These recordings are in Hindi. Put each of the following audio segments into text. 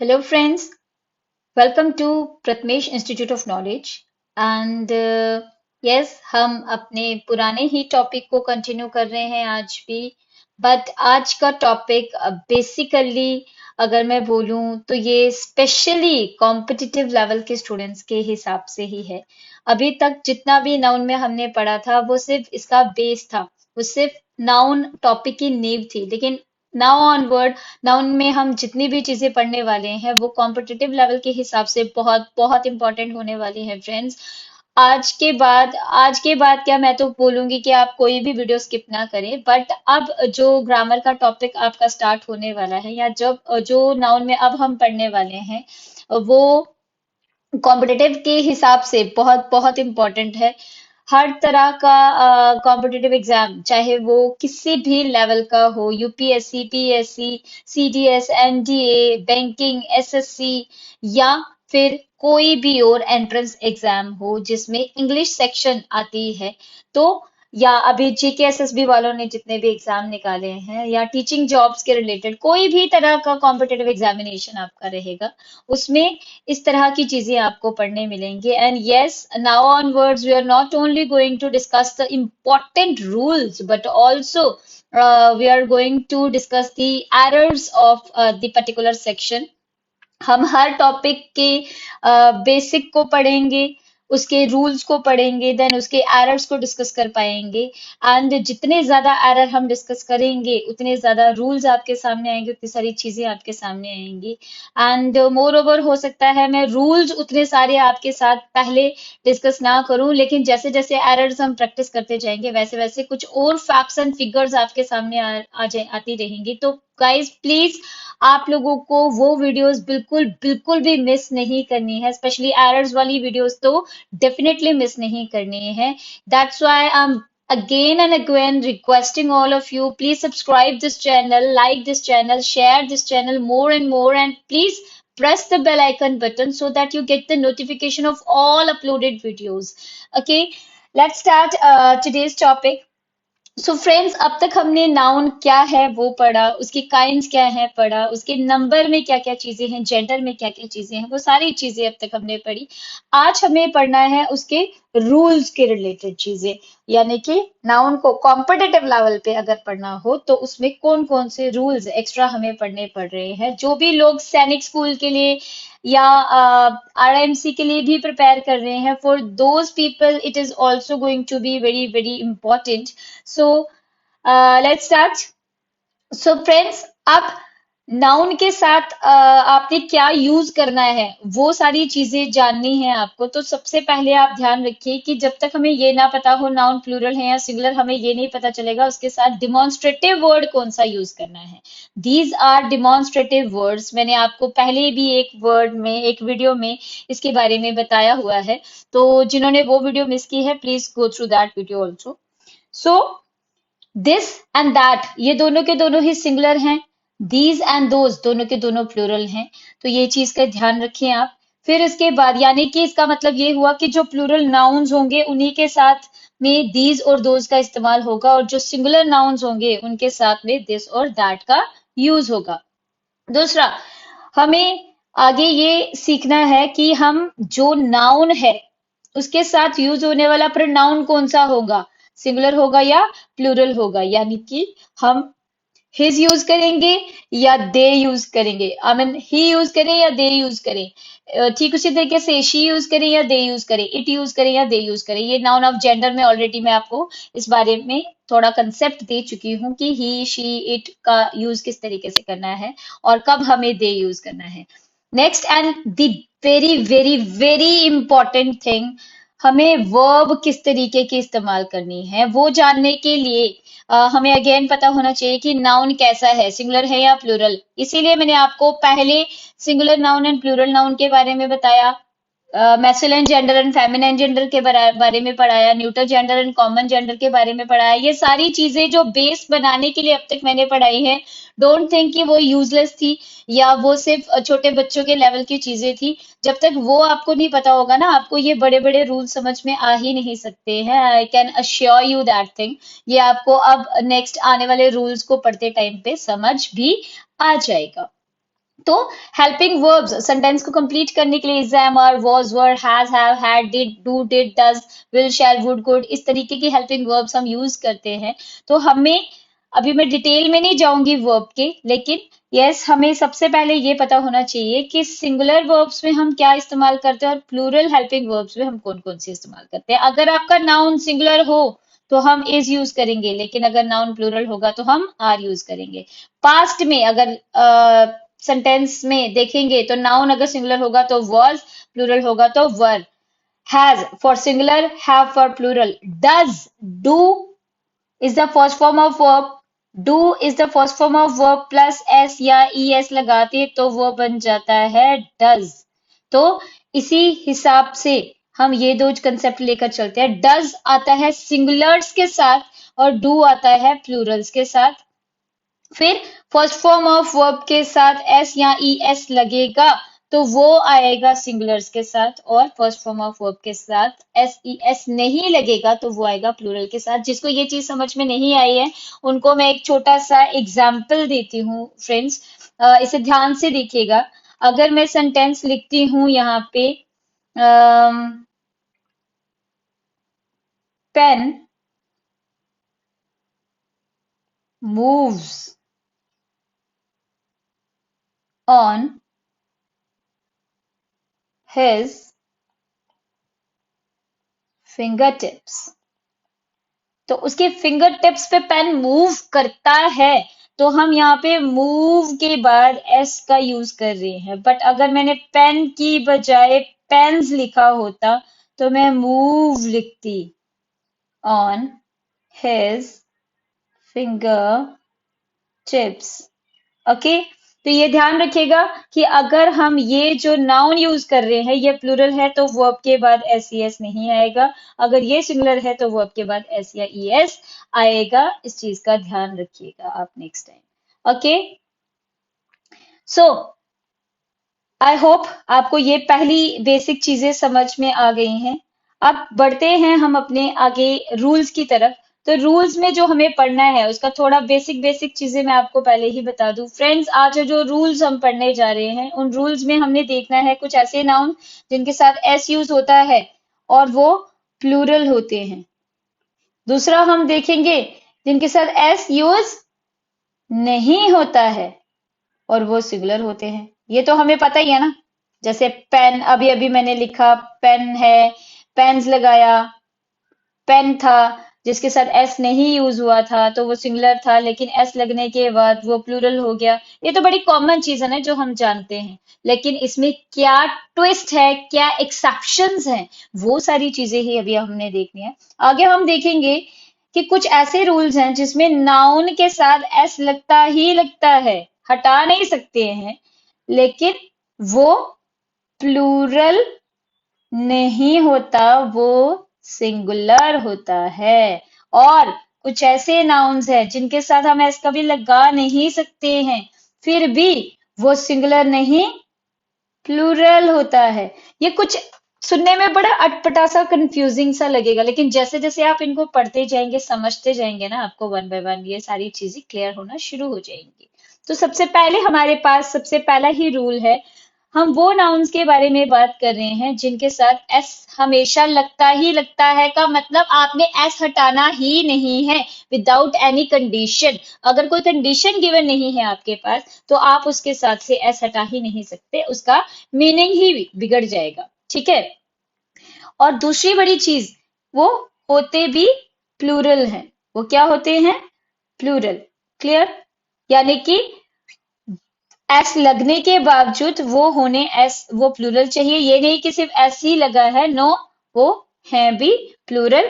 Hello, friends. Welcome to Pratmesh Institute of Knowledge. And yes, हम अपने पुराने ही टॉपिक को कंटिन्यू कर रहे हैं आज भी. बट आज का टॉपिक बेसिकली अगर मैं बोलूं तो ये स्पेशली कॉम्पिटिटिव लेवल के स्टूडेंट्स के हिसाब से ही है. अभी तक जितना भी नाउन में हमने पढ़ा था वो सिर्फ इसका बेस था. वो सिर्फ नाउन टॉपिक की नींव थी. लेकिन नाउ ऑनवर्ड नाउन में हम जितनी भी चीजें पढ़ने वाले हैं वो कॉम्पिटिटिव लेवल के हिसाब से बहुत बहुत इंपॉर्टेंट होने वाली हैं फ्रेंड्स. आज के बाद क्या मैं तो बोलूंगी कि आप कोई भी वीडियो स्किप ना करें. बट अब जो ग्रामर का टॉपिक आपका स्टार्ट होने वाला है या जब जो नाउन में अब हम पढ़ने वाले हैं वो कॉम्पिटिटिव के हिसाब से बहुत बहुत इम्पोर्टेंट है. हर तरह का कॉम्पिटिटिव एग्जाम चाहे वो किसी भी लेवल का हो, UPSC, PSC, CDS, NDA, banking, SSC या फिर कोई भी और एंट्रेंस एग्जाम हो जिसमें इंग्लिश सेक्शन आती है, तो या अभी जीके एसएसबी वालों ने जितने भी एग्जाम निकाले हैं या टीचिंग जॉब्स के रिलेटेड कोई भी तरह का कॉम्पिटिटिव एग्जामिनेशन आपका रहेगा, उसमें इस तरह की चीजें आपको पढ़ने मिलेंगी. And yes, now onwards we are not only going to discuss the important rules but also we are going to discuss the errors of the particular section. हम हर टॉपिक के बेसिक को पढ़ेंगे, उसके रूल्स को पढ़ेंगे, देन उसके एरर्स को डिस्कस कर पाएंगे. एंड जितने ज्यादा एरर हम डिस्कस करेंगे उतने ज्यादा रूल्स आपके सामने आएंगे, उतनी सारी चीजें आपके सामने आएंगी. एंड मोर ओवर हो सकता है मैं रूल्स उतने सारे आपके साथ पहले डिस्कस ना करूं, लेकिन जैसे जैसे एरर्स हम प्रैक्टिस करते जाएंगे वैसे वैसे कुछ और फैक्ट्स एंड फिगर्स आपके सामने आती रहेंगी. तो गाइज प्लीज आप लोगों को वो वीडियोस बिल्कुल बिल्कुल भी मिस नहीं करनी है. स्पेशली एरर्स वाली वीडियोस तो डेफिनेटली मिस नहीं करनी है. That's why I am again and again requesting all of you, please subscribe this channel, like this channel, share this channel more and more, and please press the bell icon button so that you get the notification of all uploaded videos. Okay, let's start today's topic. So friends, अब तक हमने नाउन क्या है वो पढ़ा, उसकी काइंड्स क्या है पढ़ा, उसके नंबर में क्या क्या चीजें हैं, जेंडर में क्या क्या चीजें हैं, वो सारी चीजें अब तक हमने पढ़ी. आज हमें पढ़ना है उसके रूल्स के रिलेटेड चीजें. यानी कि नाउन को कॉम्पिटिटिव लेवल पे अगर पढ़ना हो तो उसमें कौन कौन से रूल्स एक्स्ट्रा हमें पढ़ने पड़ रहे हैं. जो भी लोग सैनिक स्कूल के लिए या आरएमसी के लिए भी प्रिपेयर कर रहे हैं, for those people it is also going to be very very important. So let's start. So friends, अब नाउन के साथ आपने क्या यूज करना है वो सारी चीजें जाननी है आपको. तो सबसे पहले आप ध्यान रखिए कि जब तक हमें ये ना पता हो नाउन प्लूरल है या सिंगुलर, हमें ये नहीं पता चलेगा उसके साथ डिमॉन्स्ट्रेटिव वर्ड कौन सा यूज करना है. These are demonstrative words. मैंने आपको पहले भी एक वर्ड में एक वीडियो में इसके बारे में बताया हुआ है, तो जिन्होंने वो वीडियो मिस की है please go through that video also. So this and that ये दोनों के दोनों ही सिंगुलर हैं. दीज एंड दोज दोनों के दोनों प्लूरल हैं. तो ये चीज का ध्यान रखें आप. फिर इसके बाद यानी कि इसका मतलब ये हुआ कि जो प्लूरल नाउन्स होंगे उन्हीं के साथ में दीज और दोज का इस्तेमाल होगा, और जो सिंगुलर नाउन्स होंगे उनके साथ में दिस और दैट का यूज होगा. दूसरा, हमें आगे ये सीखना है कि हम जो नाउन है उसके साथ यूज होने वाला प्रोनाउन कौन सा होगा, सिंगुलर होगा या प्लूरल होगा. यानी कि हम हिज यूज करेंगे या दे यूज करेंगे. आई मीन ही यूज करें या दे यूज करें. ठीक उसी तरीके से शी यूज करें या दे यूज करें, इट यूज करें या दे यूज करें. ये नाउन ऑफ जेंडर में ऑलरेडी मैं आपको इस बारे में थोड़ा कंसेप्ट दे चुकी हूँ कि ही शी इट का यूज किस तरीके से करना है और कब हमें दे यूज करना है. Next and the very very very important thing, हमें वर्ब किस तरीके की इस्तेमाल करनी है वो जानने के लिए हमें अगेन पता होना चाहिए कि नाउन कैसा है, सिंगुलर है या प्लूरल. इसीलिए मैंने आपको पहले singular noun and plural noun के बारे में बताया, masculine gender and feminine gender के बारे में पढ़ाया, neutral gender and common gender के बारे में पढ़ाया. ये सारी चीजें जो बेस बनाने के लिए अब तक मैंने पढ़ाई है, डोंट थिंक कि वो यूजलेस थी या वो सिर्फ छोटे बच्चों के लेवल की चीजें थी. जब तक वो आपको नहीं पता होगा ना, आपको ये बड़े बड़े रूल समझ में आ ही नहीं सकते हैं. I can assure you that thing. ये आपको अब नेक्स्ट आने वाले रूल्स को पढ़ते टाइम पे समझ भी आ जाएगा. तो हेल्पिंग वर्ब्स सेंटेंस को कंप्लीट करने के लिए is, am, are, was, were, have, had, did, do, did, does, will, shall, would, could, इस तरीके की हेल्पिंग वर्ब्स हम यूज करते हैं। तो हमें, अभी मैं डिटेल में नहीं जाऊंगी वर्ब के, लेकिन यस, हमें सबसे पहले ये पता होना चाहिए कि सिंगुलर वर्ब्स में हम क्या इस्तेमाल करते हैं और प्लूरल हेल्पिंग वर्ब्स में हम कौन कौन से इस्तेमाल करते हैं। अगर आपका नाउन सिंगुलर हो तो हम इज यूज करेंगे, लेकिन अगर नाउन प्लूरल होगा तो हम आर यूज करेंगे। पास्ट में अगर सेंटेंस में देखेंगे तो नाउन अगर सिंगुलर होगा तो was, प्लूरल होगा तो were। has for singular, have for plural। does, do is the first form of verb। do is the first form of verb plus s या es लगाते तो वो बन जाता है does। तो इसी हिसाब से हम ये दो कंसेप्ट लेकर चलते हैं। does आता है सिंगुलर्स के साथ और do आता है प्लूरल्स के साथ। फिर फर्स्ट फॉर्म ऑफ वर्ब के साथ एस या ई एस लगेगा तो वो आएगा सिंगुलर्स के साथ, और फर्स्ट फॉर्म ऑफ वर्ब के साथ एस ई एस नहीं लगेगा तो वो आएगा प्लूरल के साथ। जिसको ये चीज समझ में नहीं आई है उनको मैं एक छोटा सा एग्जाम्पल देती हूँ फ्रेंड्स, इसे ध्यान से देखिएगा। अगर मैं सेंटेंस लिखती हूँ यहाँ पे, pen moves on his finger tips, तो उसके फिंगर टिप्स पे पेन मूव करता है तो हम यहाँ पे मूव के बाद एस का यूज कर रहे हैं। बट अगर मैंने पेन की बजाय पेन्स लिखा होता तो मैं मूव लिखती on his finger tips. Okay, तो ये ध्यान रखिएगा कि अगर हम ये जो नाउन यूज कर रहे हैं ये प्लूरल है तो वर्ब के बाद एस ई एस नहीं आएगा, अगर ये सिंगुलर है तो वर्ब के बाद एस या ई एस आएगा। इस चीज का ध्यान रखिएगा आप next time. Okay, so I hope आपको ये पहली बेसिक चीजें समझ में आ गई हैं। अब बढ़ते हैं हम अपने आगे रूल्स की तरफ। तो रूल्स में जो हमें पढ़ना है उसका थोड़ा बेसिक बेसिक चीजें मैं आपको पहले ही बता दूं। फ्रेंड्स, आज जो रूल्स हम पढ़ने जा रहे हैं उन रूल्स में हमने देखना है कुछ ऐसे नाउन जिनके साथ एस यूज होता है और वो प्लूरल होते हैं। दूसरा हम देखेंगे जिनके साथ एस यूज नहीं होता है और वो सिंगुलर होते हैं। ये तो हमें पता ही है ना, जैसे पेन, अभी अभी मैंने लिखा पेन है, पेन्स लगाया, पेन था जिसके साथ एस नहीं यूज हुआ था तो वो सिंगुलर था, लेकिन एस लगने के बाद वो प्लूरल हो गया। ये तो बड़ी कॉमन चीज है ना जो हम जानते हैं, लेकिन इसमें क्या ट्विस्ट है, क्या एक्सेप्शंस हैं, वो सारी चीजें ही अभी हमने देखनी है। आगे हम देखेंगे कि कुछ ऐसे रूल्स हैं जिसमें नाउन के साथ एस लगता ही लगता है, हटा नहीं सकते हैं, लेकिन वो प्लूरल नहीं होता, वो सिंगुलर होता है। और कुछ ऐसे नाउन्स हैं जिनके साथ हम एस कभी लगा नहीं सकते हैं, फिर भी वो सिंगुलर नहीं प्लूरल होता है। ये कुछ सुनने में बड़ा अटपटा सा कंफ्यूजिंग सा लगेगा, लेकिन जैसे जैसे आप इनको पढ़ते जाएंगे समझते जाएंगे ना, आपको वन बाय वन ये सारी चीजें क्लियर होना शुरू हो जाएंगी। तो सबसे पहले हमारे पास सबसे पहला ही रूल है, हम वो नाउन्स के बारे में बात कर रहे हैं जिनके साथ एस हमेशा लगता ही लगता है, का मतलब आपने एस हटाना ही नहीं है विदाउट एनी कंडीशन। अगर कोई कंडीशन गिवन नहीं है आपके पास तो आप उसके साथ से एस हटा ही नहीं सकते, उसका मीनिंग ही बिगड़ जाएगा। ठीक है, और दूसरी बड़ी चीज, वो होते भी प्लूरल हैं। वो क्या होते हैं? प्लूरल। क्लियर? यानी कि एस लगने के बावजूद वो होने एस, वो प्लूरल चाहिए, ये नहीं कि सिर्फ एस ही लगा है, नो, वो है भी प्लूरल।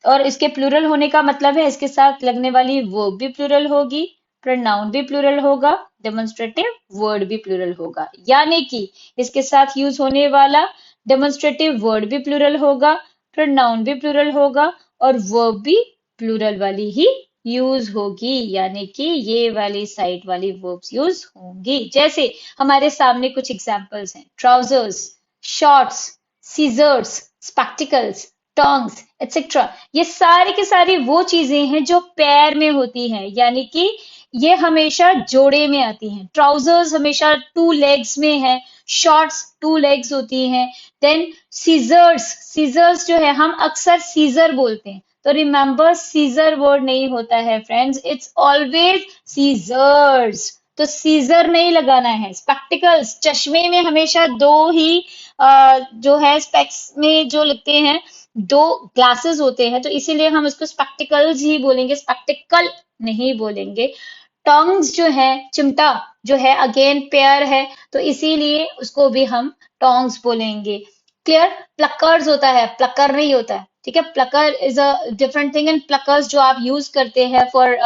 और इसके प्लूरल होने का मतलब है इसके साथ लगने वाली वर्ब भी प्लूरल होगी, प्रोनाउन भी प्लूरल होगा, डेमोन्स्ट्रेटिव वर्ड भी प्लूरल होगा। यानी कि इसके साथ यूज होने वाला डेमोन्स्ट्रेटिव वर्ड भी प्लूरल होगा, प्रोनाउन भी प्लूरल होगा, और वर्ब भी प्लूरल वाली ही यूज होगी, यानी कि ये वाली साइड वाली वर्ब्स यूज होंगी। जैसे हमारे सामने कुछ एग्जांपल्स हैं, trousers, shorts, scissors, spectacles, tongs, etcetera. ये सारी की सारी वो चीजें हैं जो पैर में होती हैं, यानी कि ये हमेशा जोड़े में आती हैं। ट्राउजर्स हमेशा टू लेग्स में है, शॉर्ट्स टू लेग्स होती हैं। देन सीजर्स, सीजर्स जो है हम अक्सर सीजर बोलते हैं, तो रिमेंबर सीजर वर्ड नहीं होता है फ्रेंड्स, इट्स ऑलवेज सीजर्स। तो सीजर नहीं लगाना है। स्पेक्टिकल्स, चश्मे में हमेशा दो ही जो है स्पेक्स में जो लगते हैं, दो ग्लासेस होते हैं, तो इसीलिए हम उसको स्पेक्टिकल्स ही बोलेंगे, स्पेक्टिकल नहीं बोलेंगे। टोंग्स जो है, चिमटा जो है अगेन पेयर है, तो इसीलिए उसको भी हम टोंग्स बोलेंगे। क्लियर? प्लकर्स होता है, प्लकर नहीं होता है, ठीक है? Plucker is a different thing, and pluckers जो आप यूज करते हैं फॉर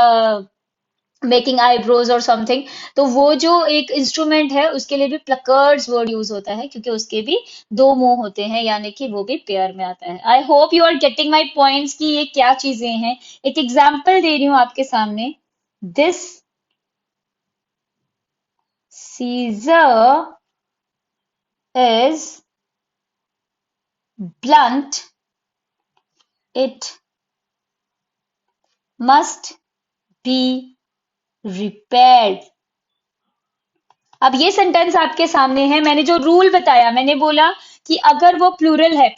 मेकिंग आईब्रोज और समथिंग, तो वो जो एक इंस्ट्रूमेंट है उसके लिए भी प्लकर्स वर्ड यूज होता है, क्योंकि उसके भी दो मुंह होते हैं, यानी कि वो भी पेयर में आता है। I hope you are getting my points कि ये क्या चीजें हैं। एक एग्जाम्पल दे रही हूँ आपके सामने। This scissor is blunt, it must be repaired। अब ये सेंटेंस आपके सामने है। मैंने जो रूल बताया, मैंने बोला कि अगर वो प्लूरल है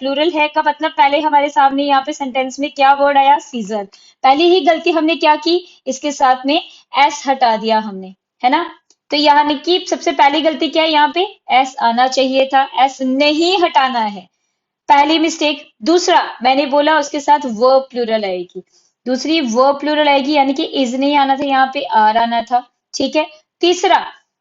का मतलब, पहले हमारे सामने यहाँ पे सेंटेंस में क्या वर्ड आया? सीजर। पहली ही गलती हमने क्या की? इसके साथ में एस हटा दिया हमने, है ना? तो यहाँ की सबसे पहली गलती क्या है? यहाँ पे एस आना चाहिए था, एस नहीं हटाना है, पहली मिस्टेक। दूसरा, मैंने बोला उसके साथ वर्ब प्लूरल आएगी, दूसरी वर्ब प्लूरल आएगी, यानी कि इज नहीं आना था, यहाँ पे आर आना था, ठीक है? तीसरा,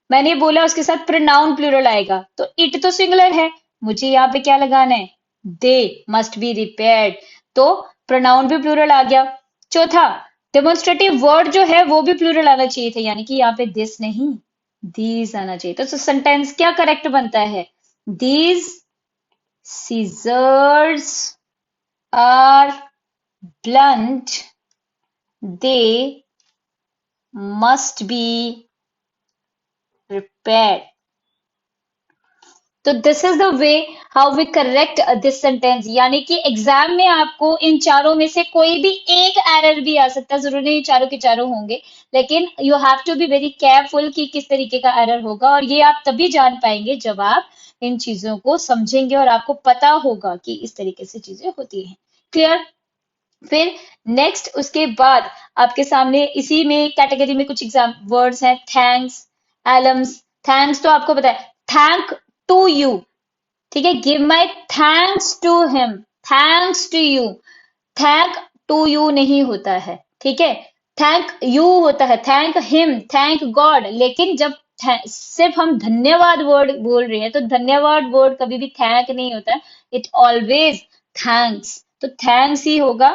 मैंने बोला उसके साथ प्रोनाउन प्लूरल आएगा, तो इट तो सिंगुलर है, मुझे यहाँ पे क्या लगाना है? दे मस्ट बी रिपेयर्ड, तो प्रोनाउन भी प्लूरल आ गया। चौथा, डेमोन्स्ट्रेटिव वर्ड जो है वो भी प्लूरल आना चाहिए था, यानी कि यहाँ पे दिस नहीं, दीज आना चाहिए। तो सेंटेंस क्या करेक्ट बनता है? These scissors are blunt, they must be repaired। तो this is the way how we correct this sentence, यानी कि एग्जाम में आपको इन चारों में से कोई भी एक एरर भी आ सकता है, जरूरी नहीं चारों के चारों होंगे, लेकिन you have to be very careful कि किस तरीके का एरर होगा, और ये आप तभी जान पाएंगे जब आप इन चीजों को समझेंगे और आपको पता होगा कि इस तरीके से चीजें होती हैं। क्लियर? फिर नेक्स्ट उसके बाद आपके सामने इसी में कैटेगरी में कुछ एग्जाम वर्ड्स हैं। Thanks, alms. थैंक्स तो आपको पता है, थैंक टू यू, ठीक है? Give my thanks to him, thanks to you. Thank to you नहीं होता है, ठीक है? थैंक यू होता है, थैंक हिम, थैंक गॉड। लेकिन जब सिर्फ हम धन्यवाद वर्ड बोल रहे हैं, तो धन्यवाद वर्ड कभी भी थैंक नहीं होता है, इट ऑलवेज थैंक्स। तो थैंक्स ही होगा,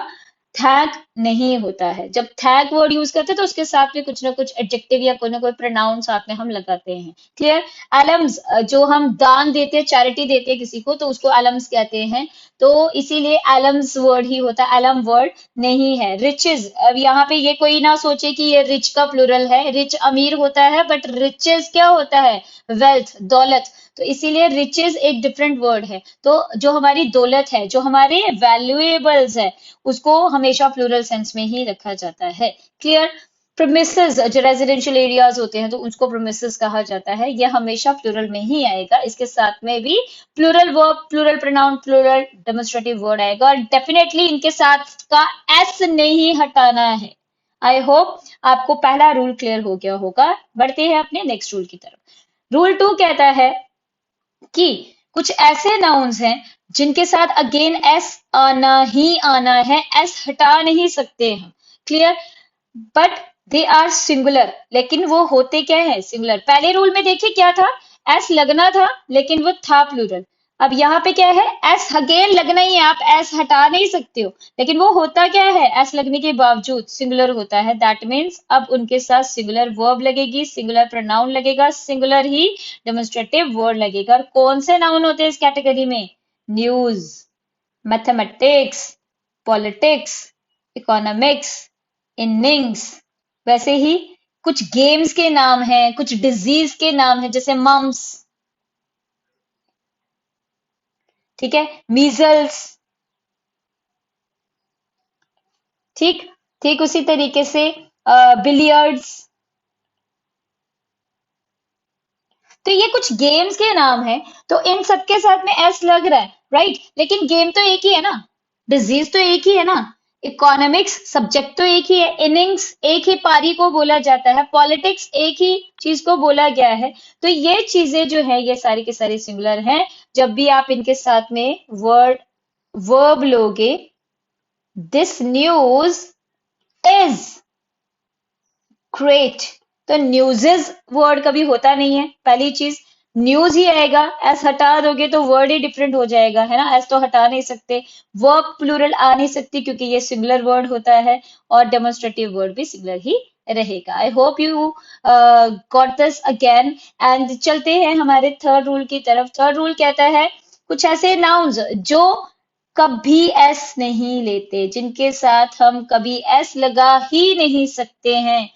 थैंक नहीं होता है। जब थैंक वर्ड यूज करते हैं तो उसके साथ में कुछ ना कुछ एडजेक्टिव या कोई ना कोई प्रोनाउन साथ में हम लगाते हैं। क्लियर? एलम्स, जो हम दान देते हैं, चैरिटी देते हैं किसी को, तो उसको एलम्स कहते हैं, तो इसीलिए एलम्स वर्ड ही होता है, एलम वर्ड नहीं है। रिचेस, अब यहाँ पे ये कोई ना सोचे कि ये रिच का प्लूरल है, रिच अमीर होता है, बट रिचेस क्या होता है? वेल्थ, दौलत। तो इसीलिए रिचेस एक डिफरेंट वर्ड है। तो जो हमारी दौलत है, जो हमारे वैल्यूएबल्स है, उसको हमेशा प्लूरल सेंस में ही रखा जाता है। क्लियर? प्रीमिसेस, जो रेजिडेंशियल एरियाज होते हैं, तो उसको प्रीमिसेस कहा जाता है, यह हमेशा प्लूरल में ही आएगा। इसके साथ में भी plural verb, plural pronoun, plural demonstrative word आएगा, और डेफिनेटली इनके साथ का एस नहीं हटाना है। आई होप आपको पहला रूल क्लियर हो गया होगा। बढ़ते हैं अपने नेक्स्ट रूल की तरफ। रूल 2 कहता है कि कुछ ऐसे नाउन्स हैं जिनके साथ अगेन एस आना ही आना है, एस हटा नहीं सकते हैं। Clear? But they are singular, लेकिन वो होते क्या है? सिंगुलर। पहले रूल में देखिए क्या था? एस लगना था, लेकिन वो था प्लूरल। अब यहाँ पे क्या है? एस अगेन लगना ही है, आप एस हटा नहीं सकते हो, लेकिन वो होता क्या है? एस लगने के बावजूद सिंगुलर होता है। दैट मीन्स अब उनके साथ सिंगुलर वर्ब लगेगी, सिंगुलर प्रोनाउन लगेगा, सिंगुलर ही डेमोन्स्ट्रेटिव वर्ड लगेगा। और कौन से नाउन होते हैं इस कैटेगरी में? News, mathematics, politics, economics, innings. वैसे ही कुछ गेम्स के नाम हैं, कुछ डिजीज के नाम हैं, जैसे मम्स, ठीक है, मीजल्स, ठीक ठीक उसी तरीके से बिलियर्ड्स, तो ये कुछ गेम्स के नाम है, तो इन सबके साथ में एस लग रहा है, राइट? लेकिन गेम तो एक ही है ना, डिजीज तो एक ही है ना, इकोनॉमिक्स सब्जेक्ट तो एक ही है, इनिंग्स एक ही पारी को बोला जाता है, पॉलिटिक्स एक ही चीज को बोला गया है। तो ये चीजें जो है ये सारी की सारी सिमिलर हैं। जब भी आप इनके साथ में वर्ब लोगे, दिस न्यूज इज ग्रेट, तो न्यूज़ेस वर्ड कभी होता नहीं है, पहली चीज न्यूज ही आएगा, एस हटा दोगे तो वर्ड ही डिफरेंट हो जाएगा, है ना? एस तो हटा नहीं सकते, वर्ब प्लूरल आ नहीं सकती क्योंकि ये सिंगुलर वर्ड होता है, और डेमोन्स्ट्रेटिव वर्ड भी सिंगुलर ही रहेगा। आई hope you got this again. And चलते हैं हमारे थर्ड रूल की तरफ। थर्ड रूल कहता है कुछ ऐसे नाउन्स जो कभी एस नहीं लेते, जिनके साथ हम कभी एस लगा ही नहीं सकते हैं,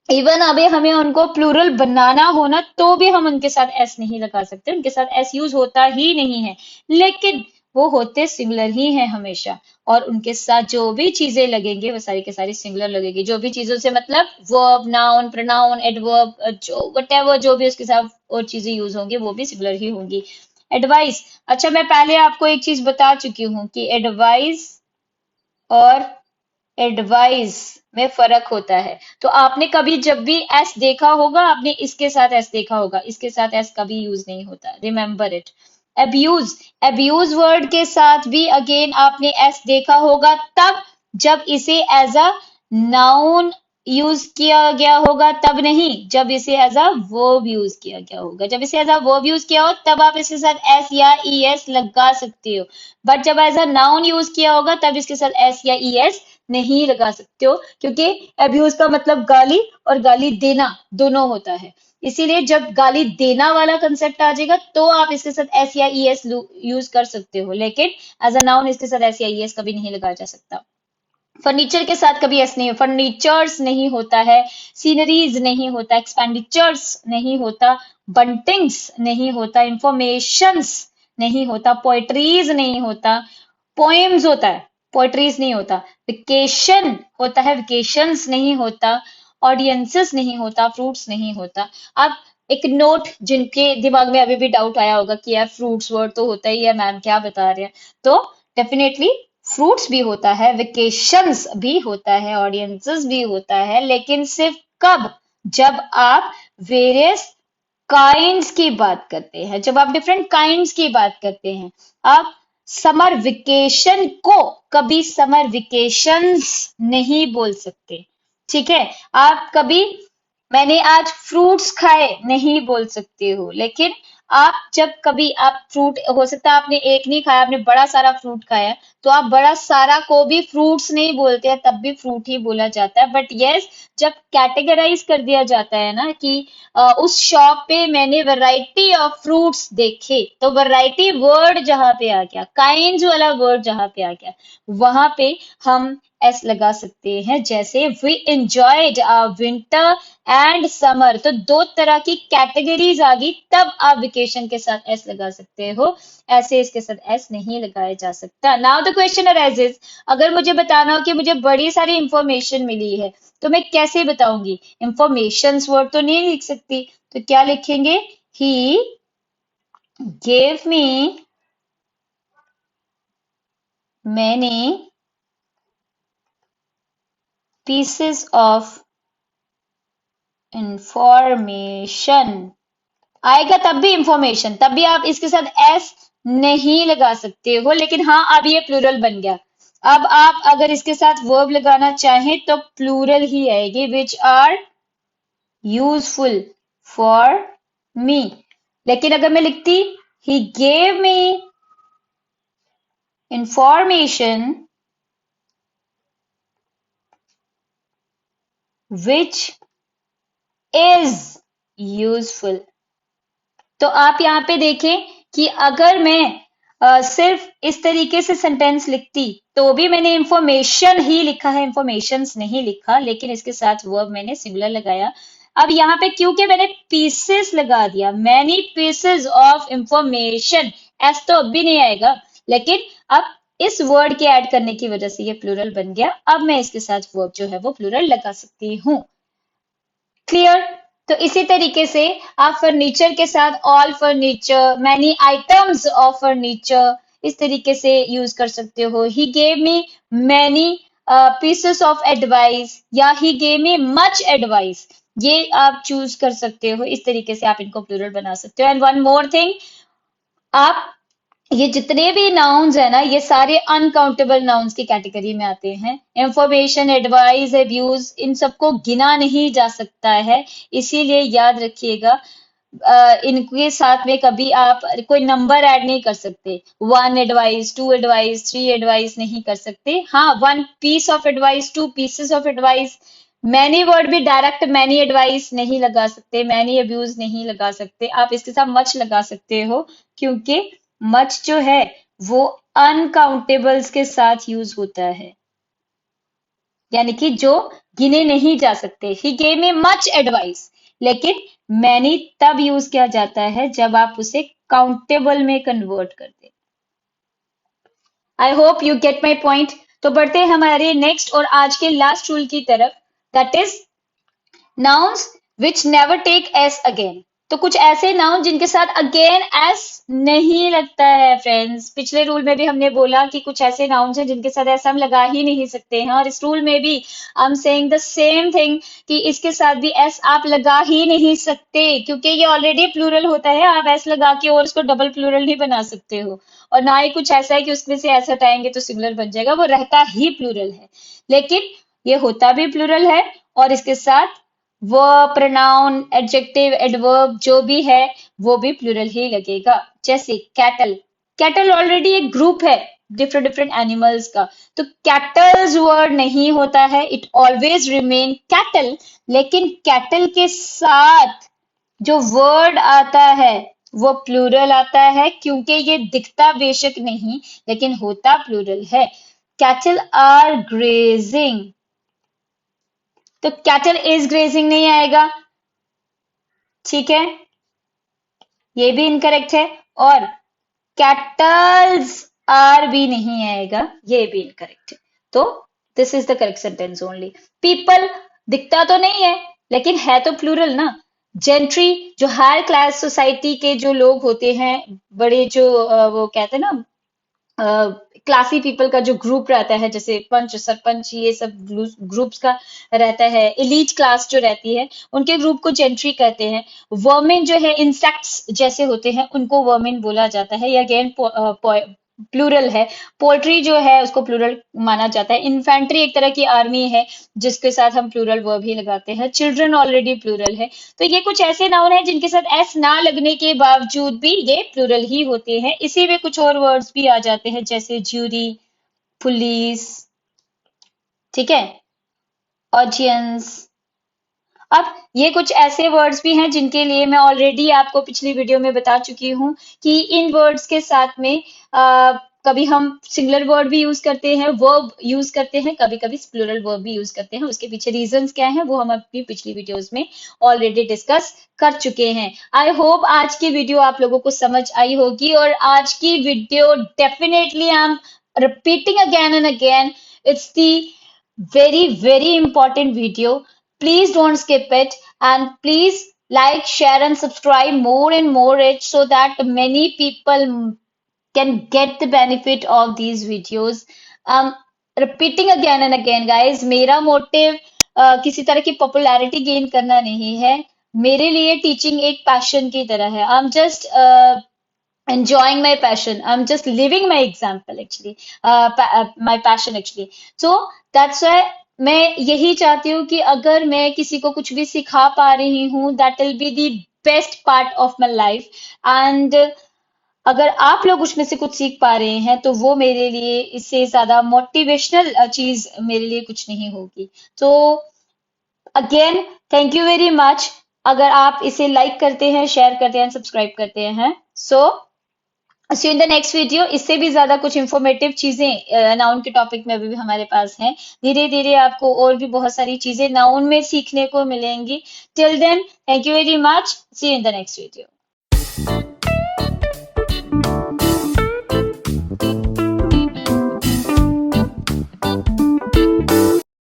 इवन अभी हमें उनको प्लूरल बनाना हो ना तो भी हम उनके साथ एस नहीं लगा सकते, उनके साथ एस यूज होता ही नहीं है, लेकिन वो होते सिंगुलर ही हैं हमेशा, और उनके साथ जो भी चीजें लगेंगे वो सारी के सारी सिंगुलर लगेगी। जो भी चीजों से मतलब वर्ब, नाउन, प्रोनाउन, एडवर्ब, जो वटेवर जो भी उसके साथ और चीजें यूज होंगी वो भी सिंगुलर ही होंगी। एडवाइस, अच्छा मैं पहले आपको एक चीज बता चुकी हूँ कि एडवाइस और एडवाइस में फर्क होता है। तो आपने कभी जब भी एस देखा होगा, आपने इसके साथ एस देखा होगा, इसके साथ एस कभी यूज नहीं होता, remember it. Abuse, abuse word के साथ भी अगेन आपने एस देखा होगा तब जब इसे एज अ नाउन यूज किया गया होगा, तब नहीं जब इसे एज अ वर्ब यूज किया गया होगा। जब इसे एज अ वर्ब यूज किया हो तब आप इसके साथ एस या ई एस लगा सकते हो, बट जब एज अ नाउन यूज किया होगा तब इसके साथ एस या ई एस नहीं लगा सकते हो, क्योंकि अब्यूज का मतलब गाली और गाली देना दोनों होता है। इसीलिए जब गाली देना वाला कंसेप्ट आ जाएगा तो आप इसके साथ एस या ई एस यूज कर सकते हो, लेकिन एज अ नाउन इसके साथ एस या ई एस कभी नहीं लगाया जा सकता। फर्नीचर के साथ कभी एस नहीं, फर्नीचर्स नहीं होता है, सीनरीज नहीं होता, एक्सपेंडिचर्स नहीं होता, बंटिंग्स नहीं होता, इंफॉर्मेशंस नहीं होता, पोएट्रीज नहीं होता, पोएम्स होता है, पोएट्रीज नहीं होता, वेकेशन होता है, वेकेशंस नहीं होता, ऑडियंसेस नहीं होता, फ्रूट्स नहीं होता। अब एक नोट, जिनके दिमाग में अभी भी डाउट आया होगा कि यार फ्रूट्स वर्ड तो होता ही है, मैम क्या बता रहे हैं, तो डेफिनेटली फ्रूट्स भी होता है, वेकेशंस भी होता है, ऑडियंसेस भी होता है, लेकिन सिर्फ कब? जब आप वेरियस काइंड्स की बात करते हैं, जब आप डिफरेंट काइंड्स की बात करते हैं। आप समर वेकेशन को कभी समर वेकेशंस नहीं बोल सकते, ठीक है? आप कभी मैंने आज फ्रूट्स खाए नहीं बोल सकते हो, लेकिन आप जब कभी आप फ्रूट, हो सकता है आपने एक नहीं खाया, आपने बड़ा सारा फ्रूट खाया, तो आप बड़ा सारा को भी फ्रूट्स नहीं बोलते हैं, तब भी फ्रूट ही बोला जाता है। बट यस, जब कैटेगराइज कर दिया जाता है ना कि उस शॉप पे मैंने वैरायटी ऑफ फ्रूट्स देखे, तो वैरायटी वर्ड जहां पे आ गया, काइंड्स वाला वर्ड जहां पे आ गया, वहां पे हम एस लगा सकते हैं। जैसे we enjoyed winter and summer, तो दो तरह की कैटेगरीज आ गई, तब आप वेकेशन के साथ एस लगा सकते हो, ऐसे इसके साथ एस नहीं लगाया जा सकता। नाउ द क्वेश्चन अराइजेस, अगर मुझे बताना हो कि मुझे बड़ी सारी इंफॉर्मेशन मिली है तो मैं कैसे बताऊंगी? इंफॉर्मेशन वर्ड तो नहीं लिख सकती, तो क्या लिखेंगे? ही gave me many pieces of information, आएगा तब भी इंफॉर्मेशन, तब भी आप इसके साथ एस नहीं लगा सकते हो, लेकिन हाँ अब ये प्लूरल बन गया। अब आप अगर इसके साथ वर्ब लगाना चाहें तो प्लूरल ही आएगी, which are useful for me. लेकिन अगर मैं लिखती he gave me information which is useful, तो आप यहाँ पे देखें कि अगर मैं सिर्फ इस तरीके से सेंटेंस लिखती तो भी मैंने इंफॉर्मेशन ही लिखा है, इंफॉर्मेशंस नहीं लिखा, लेकिन इसके साथ वर्ब मैंने सिंगुलर लगाया। अब यहाँ पे क्योंकि मैंने पीसेस लगा दिया, many pieces of information, S तो अब भी नहीं आएगा, लेकिन अब इस वर्ड के ऐड करने की वजह से ये प्लूरल बन गया। अब मैं इसके साथ वर्ब जो है वो प्लूरल लगा सकती हूँ। क्लियर? तो इसी तरीके से आप फर्नीचर के साथ all furniture, many items of furniture, इस तरीके से यूज कर सकते हो। He gave me many pieces of advice, या he gave me much advice, ये आप चूज कर सकते हो। इस तरीके से आप इनको प्लूरल बना सकते हो। एंड वन मोर थिंग, आप ये जितने भी नाउन्स है ना, ये सारे अनकाउंटेबल नाउन्स की कैटेगरी में आते हैं। इंफॉर्मेशन, एडवाइस, अब्यूज, इन सबको गिना नहीं जा सकता है, इसीलिए याद रखिएगा। इनके साथ में कभी आप कोई नंबर ऐड नहीं कर सकते। 1 एडवाइस, 2 एडवाइस, 3 एडवाइस नहीं कर सकते। हाँ, 1 piece of advice, 2 pieces of advice. Many word भी डायरेक्ट मैनी एडवाइस नहीं लगा सकते, मैनी अब्यूज नहीं लगा सकते। आप इसके साथ मच लगा सकते हो, क्योंकि मच जो है वो अनकाउंटेबल्स के साथ यूज होता है, यानी कि जो गिने नहीं जा सकते। ही गेव मी मच एडवाइस, लेकिन मैनी तब यूज किया जाता है जब आप उसे काउंटेबल में कन्वर्ट कर दे। I hope you get my point. तो बढ़ते हैं हमारे नेक्स्ट और आज के लास्ट रूल की तरफ, that is nouns which never take s again। तो कुछ ऐसे नाउन जिनके साथ अगेन एस नहीं लगता है फ्रेंड्स। पिछले रूल में भी हमने बोला कि कुछ ऐसे नाउन्स हैं जिनके साथ एस हम लगा ही नहीं सकते हैं, और इस रूल में भी I am saying the same thing कि इसके साथ भी एस आप लगा ही नहीं सकते, क्योंकि ये ऑलरेडी प्लूरल होता है। आप एस लगा के और उसको डबल प्लूरल नहीं बना सकते हो, और ना ही कुछ ऐसा है कि उसमें से एस हटाएंगे तो सिंगुलर बन जाएगा, वो रहता ही प्लूरल है। लेकिन ये होता भी प्लूरल है, और इसके साथ वर्ब, प्रोनाउन, एडजेक्टिव, एडवर्ब जो भी है वो भी प्लूरल ही लगेगा। जैसे कैटल, कैटल ऑलरेडी एक ग्रुप है डिफरेंट डिफरेंट एनिमल्स का, तो कैटल्स वर्ड नहीं होता है, इट ऑलवेज रिमेन कैटल। लेकिन कैटल के साथ जो वर्ड आता है वो प्लूरल आता है, क्योंकि ये दिखता बेशक नहीं लेकिन होता प्लूरल है। कैटल आर ग्रेजिंग, तो कैटल इज ग्रेजिंग नहीं आएगा, ठीक है, ये भी इनकरेक्ट है। और कैटल्स आर भी नहीं आएगा, ये भी इनकरेक्ट है। तो this is the correct sentence only. People दिखता तो नहीं है लेकिन है तो प्लूरल ना। जेंट्री, जो हायर क्लास सोसाइटी के जो लोग होते हैं, बड़े जो वो कहते हैं ना, क्लासी पीपल का जो ग्रुप रहता है, जैसे पंच, सरपंच, ये सब ग्रुप्स का रहता है, एलीट क्लास जो रहती है उनके ग्रुप को जेंट्री कहते हैं। वर्मिन जो है, इंसेक्ट्स जैसे होते हैं, उनको वर्मिन बोला जाता है, ये अगेन प्लूरल है। पोल्ट्री जो है उसको प्लूरल माना जाता है। इन्फेंट्री एक तरह की आर्मी है जिसके साथ हम प्लूरल वर्ब ही लगाते हैं। चिल्ड्रन ऑलरेडी प्लूरल है। तो ये कुछ ऐसे नाउन है जिनके साथ एस ना लगने के बावजूद भी ये प्लूरल ही होते हैं। इसी में कुछ और वर्ड्स भी आ जाते हैं, जैसे ज्यूरी, पुलिस, ठीक है, ऑडियंस। अब ये कुछ ऐसे वर्ड्स भी हैं जिनके लिए मैं ऑलरेडी आपको पिछली वीडियो में बता चुकी हूँ कि इन वर्ड्स के साथ में कभी हम सिंगुलर वर्ड भी यूज करते हैं, वर्ब यूज करते हैं, कभी कभी प्लूरल वर्ब भी यूज करते हैं। उसके पीछे रीजंस क्या हैं वो हम अपनी पिछली वीडियोस में ऑलरेडी डिस्कस कर चुके हैं। आई होप आज की वीडियो आप लोगों को समझ आई होगी, और आज की video definitely I am repeating again and again, it's the very important video. Please don't skip it, and please like, share and subscribe more and more it, so that many people can get the benefit of these videos. Repeating again and again guys, मेरा मोटिव किसी तरह की पॉपुलैरिटी गेन करना नहीं है। मेरे लिए टीचिंग एक पैशन की तरह है। I am just enjoying my passion, I'm just living my example actually, my passion actually, so that's why मैं यही चाहती हूँ कि अगर मैं किसी को कुछ भी सिखा पा रही हूँ, that will be the best part of my life, and अगर आप लोग उसमें से कुछ सीख पा रहे हैं तो वो मेरे लिए इससे ज्यादा मोटिवेशनल चीज मेरे लिए कुछ नहीं होगी। तो again thank you very much. अगर आप इसे लाइक करते हैं, शेयर करते हैं, सब्सक्राइब करते हैं, so see you in the next video. इससे भी ज्यादा कुछ इंफॉर्मेटिव चीजें नाउन के टॉपिक में अभी भी हमारे पास हैं। धीरे धीरे आपको और भी बहुत सारी चीजें नाउन में सीखने को मिलेंगी। Till then thank you very much, see you in the next video.